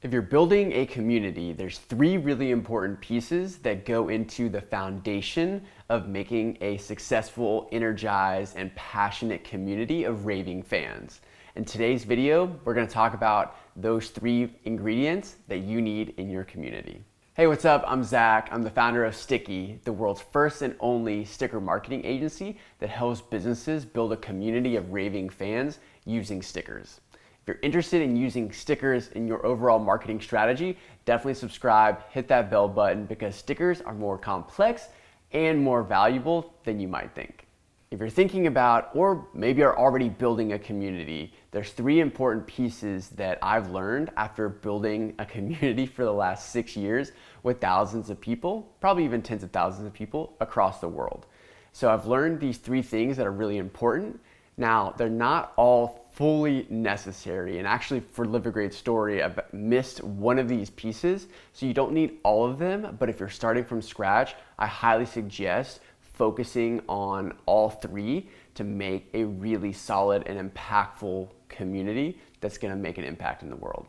If you're building a community, there's three really important pieces that go into the foundation of making a successful, energized, and passionate community of raving fans. In today's video, we're going to talk about those three ingredients that you need in your community. Hey, what's up? I'm Zach. I'm the founder of Sticky, the world's first and only sticker marketing agency that helps businesses build a community of raving fans using stickers. If you're interested in using stickers in your overall marketing strategy, definitely subscribe, hit that bell button because stickers are more complex and more valuable than you might think. If you're thinking about, or maybe are already building a community, there's three important pieces that I've learned after building a community for the last 6 years with thousands of people, probably even tens of thousands of people across the world. So I've learned these three things that are really important. Now, they're not all fully necessary, and actually for Live a Great Story, I've missed one of these pieces, so you don't need all of them, but if you're starting from scratch, I highly suggest focusing on all three to make a really solid and impactful community that's gonna make an impact in the world.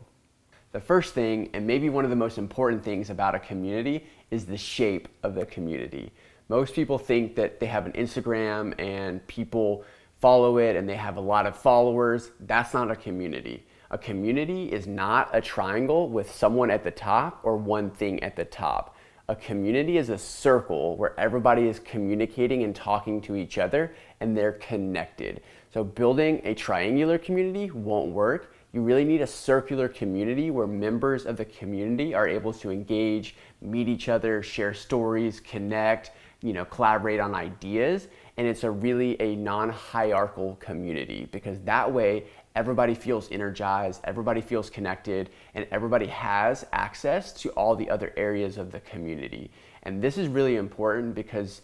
The first thing, and maybe one of the most important things about a community, is the shape of the community. Most people think that they have an Instagram and people follow it and they have a lot of followers. That's not a community. A community is not a triangle with someone at the top or one thing at the top. A community is a circle where everybody is communicating and talking to each other and they're connected. So building a triangular community won't work. You really need a circular community where members of the community are able to engage, meet each other, share stories, connect, collaborate on ideas. And it's a non-hierarchical community because that way everybody feels energized, everybody feels connected, and everybody has access to all the other areas of the community. And this is really important because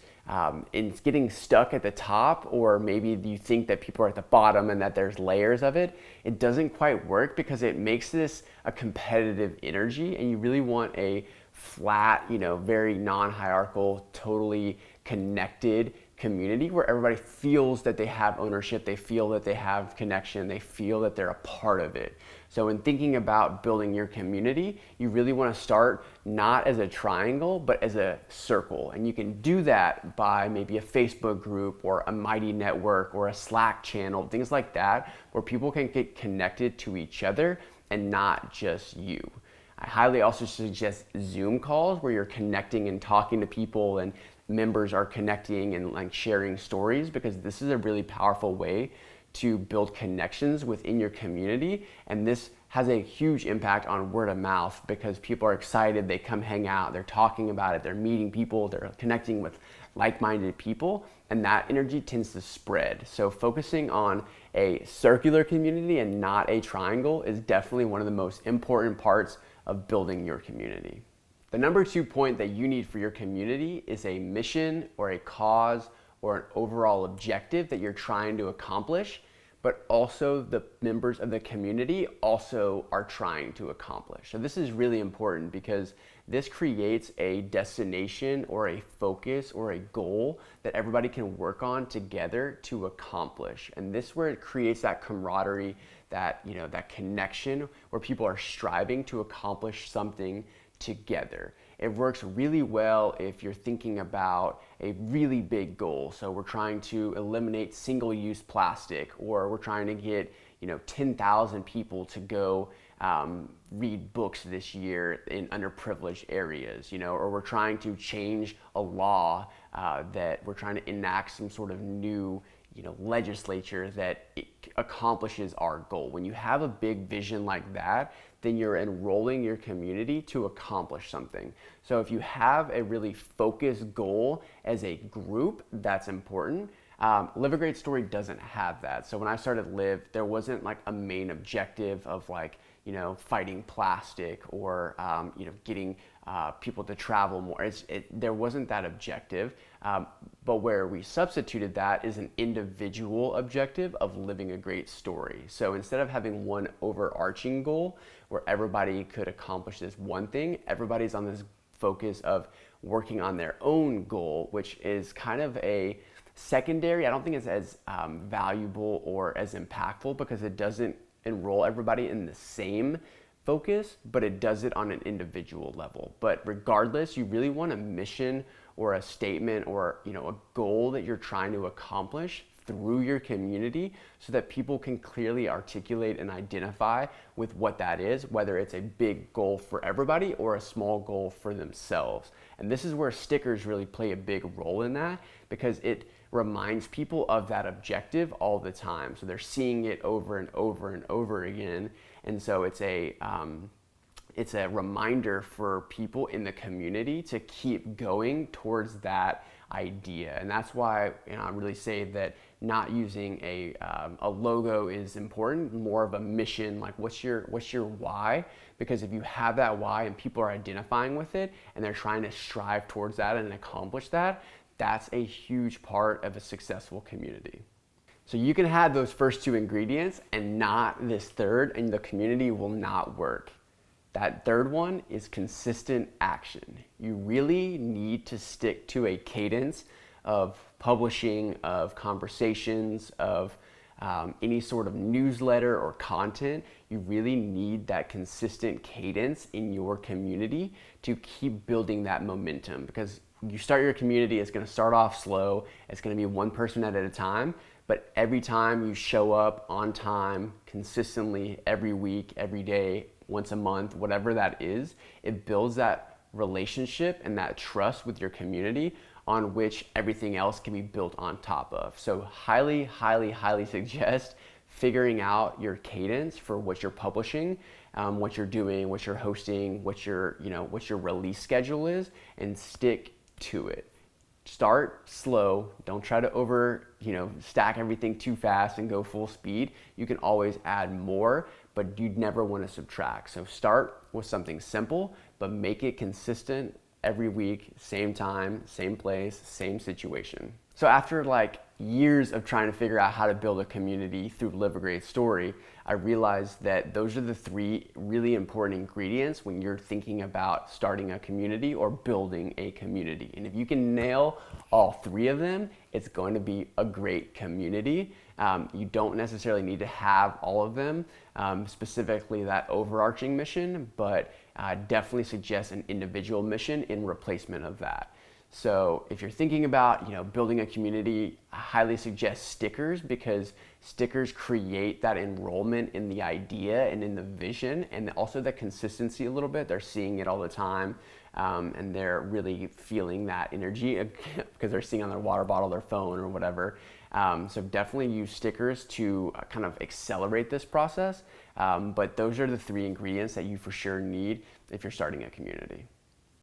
in getting stuck at the top, or maybe you think that people are at the bottom and that there's layers of it, it doesn't quite work because it makes this a competitive energy, and you really want a flat, very non-hierarchical, totally connected community where everybody feels that they have ownership, they feel that they have connection, they feel that they're a part of it. So in thinking about building your community, you really want to start not as a triangle, but as a circle. And you can do that by maybe a Facebook group or a Mighty network or a Slack channel, things like that, where people can get connected to each other and not just you. I highly also suggest Zoom calls where you're connecting and talking to people and members are connecting and sharing stories, because this is a really powerful way to build connections within your community. And this has a huge impact on word of mouth because people are excited, they come hang out, they're talking about it, they're meeting people, they're connecting with like-minded people, and that energy tends to spread. So focusing on a circular community and not a triangle is definitely one of the most important parts of building your community. The number 2 point that you need for your community is a mission or a cause or an overall objective that you're trying to accomplish, but also the members of the community also are trying to accomplish. So this is really important because this creates a destination or a focus or a goal that everybody can work on together to accomplish. And this is where it creates that camaraderie, that connection where people are striving to accomplish something together. It works really well if you're thinking about a really big goal. So we're trying to eliminate single-use plastic, or we're trying to get 10,000 people to go read books this year in underprivileged areas, or we're trying to change a law that we're trying to enact some sort of new legislature that accomplishes our goal. When you have a big vision like that, then you're enrolling your community to accomplish something. So if you have a really focused goal as a group, that's important. Live a Great Story doesn't have that. So when I started Live, there wasn't a main objective of fighting plastic or getting people to travel more. There wasn't that objective, but where we substituted that is an individual objective of living a great story. So instead of having one overarching goal where everybody could accomplish this one thing, everybody's on this focus of working on their own goal, which is kind of a secondary. I don't think it's as valuable or as impactful because it doesn't enroll everybody in the same focus, but it does it on an individual level. But regardless, you really want a mission or a statement or a goal that you're trying to accomplish through your community so that people can clearly articulate and identify with what that is, whether it's a big goal for everybody or a small goal for themselves. And this is where stickers really play a big role in that, because it reminds people of that objective all the time. So they're seeing it over and over and over again. And so it's a reminder for people in the community to keep going towards that idea. And that's why I really say that not using a logo is important, more of a mission, like what's your why? Because if you have that why and people are identifying with it and they're trying to strive towards that and accomplish that, that's a huge part of a successful community. So you can have those first two ingredients and not this third, and the community will not work. That third one is consistent action. You really need to stick to a cadence of publishing, of conversations, of any sort of newsletter or content. You really need that consistent cadence in your community to keep building that momentum, because you start your community, it's going to start off slow. It's going to be one person at a time. But every time you show up on time, consistently, every week, every day, once a month, whatever that is, it builds that relationship and that trust with your community on which everything else can be built on top of. So highly, highly, highly suggest figuring out your cadence for what you're publishing, what you're doing, what you're hosting, what your release schedule is, and stick to it. Start slow. Don't try to stack everything too fast and go full speed. You can always add more, but you'd never want to subtract. So start with something simple, but make it consistent every week, same time, same place, same situation. So after years of trying to figure out how to build a community through Live a Great Story, I realized that those are the three really important ingredients when you're thinking about starting a community or building a community. And if you can nail all three of them, it's going to be a great community. You don't necessarily need to have all of them, specifically that overarching mission, but definitely suggest an individual mission in replacement of that. So if you're thinking about building a community, I highly suggest stickers, because stickers create that enrollment in the idea and in the vision, and also the consistency a little bit. They're seeing it all the time, and they're really feeling that energy because they're seeing on their water bottle, their phone, or whatever. So definitely use stickers to kind of accelerate this process. But those are the three ingredients that you for sure need if you're starting a community.